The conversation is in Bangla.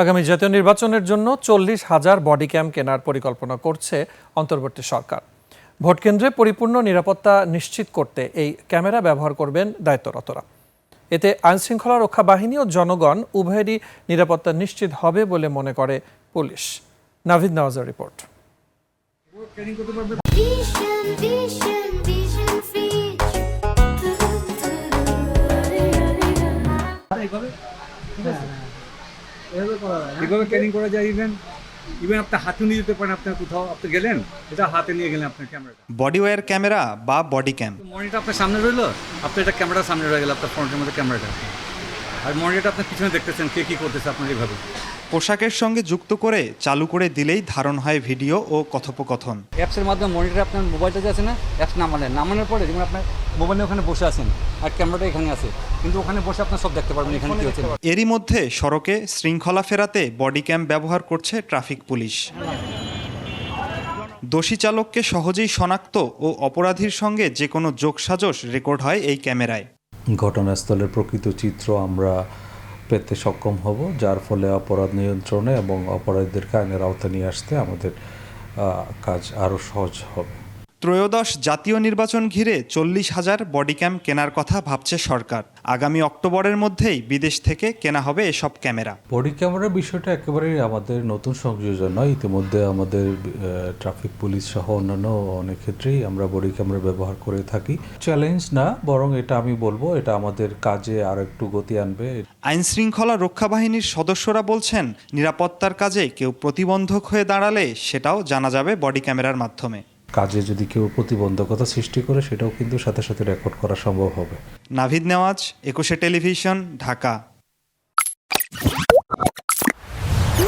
আগামী জাতীয় নির্বাচনের জন্য 40,000 বডি ক্যাম কেনার পরিকল্পনা করছে অন্তর্বর্তী সরকার। ভোটকেন্দ্রে পরিপূর্ণ নিরাপত্তা নিশ্চিত করতে এই ক্যামেরা ব্যবহার করবেন দায়িত্বরতরা। এতে আইনশৃঙ্খলা রক্ষা বাহিনী ও জনগণ উভয়েরই নিরাপত্তা নিশ্চিত হবে বলে মনে করে পুলিশ। নাভিদ নওয়াজের রিপোর্ট। এভাবে ট্রেনিং করা যায়। ইভেন আপনি হাতে নিয়ে যেতে পারেন, আপনার কোথাও আপনি গেলেন, এটা হাতে নিয়ে গেলেন আপনার ক্যামেরাটা। বডি ওয়্যার ক্যামেরা বা বডি ক্যাম। মনিটর আপনার সামনে রইলো, আপনার এটা ক্যামেরার সামনে রয়ে গেল, আপনার ফ্রন্টের মধ্যে ক্যামেরাটা, আর মনিটরটা আপনার পিছনে দেখতেছেন কে কী করতেছে আপনার এইভাবে। পোশাকের সঙ্গে যুক্ত করে চালু করে দিলেই ধারণ হয় ভিডিও ও কথোপকথন। অ্যাপসের মাধ্যমে মনিটরে আপনার মোবাইলটা যে আছে না, অ্যাপস নামানোর পরে যেমন আপনার মোবাইলে ওখানে বসে আছেন আর ক্যামেরাটা এখানে আছে, কিন্তু ওখানে বসে আপনার সব দেখতে পারবেন এখানে কী হচ্ছে। এরই মধ্যে সড়কে শৃঙ্খলা ফেরাতে বডি ক্যাম ব্যবহার করছে ট্রাফিক পুলিশ। দোষী চালককে সহজেই শনাক্ত ও অপরাধীর সঙ্গে যে কোনো যোগসাজশ রেকর্ড হয় এই ক্যামেরায়। ঘটনাস্থলের প্রকৃত চিত্র আমরা পেতে সক্ষম হব, যার ফলে অপরাধ নিয়ন্ত্রণে এবং অপরাধীদেরকে আইনের আওতায় নিয়ে আসতে আমাদের কাজ আরও সহজ হবে। ত্রয়োদশ জাতীয় নির্বাচন ঘিরে 40,000 বডি ক্যাম কেনার কথা ভাবছে সরকার। আগামী অক্টোবরের মধ্যেই বিদেশ থেকে কেনা হবে এসব ক্যামেরা। বডি ক্যামেরার বিষয়টা একেবারেই আমাদের নতুন সংযোজন নয়। ইতিমধ্যে আমাদের ট্রাফিক পুলিশ সহ অন্যান্য অনেক ক্ষেত্রেই আমরা বডি ক্যামেরা ব্যবহার করে থাকি। চ্যালেঞ্জ না, বরং এটা আমি বলবো এটা আমাদের কাজে আর একটু গতি আনবে। আইনশৃঙ্খলা রক্ষা বাহিনীর সদস্যরা বলছেন, নিরাপত্তার কাজে কেউ প্রতিবন্ধক হয়ে দাঁড়ালে সেটাও জানা যাবে বডি ক্যামেরার মাধ্যমে। কাজে যদি কেউ প্রতিবন্ধকতা সৃষ্টি করে সেটাও কিন্তু সাথে সাথে রেকর্ড করা সম্ভব হবে। নাভিদ নেওয়াজ, 21 টেলিভিশন, ঢাকা।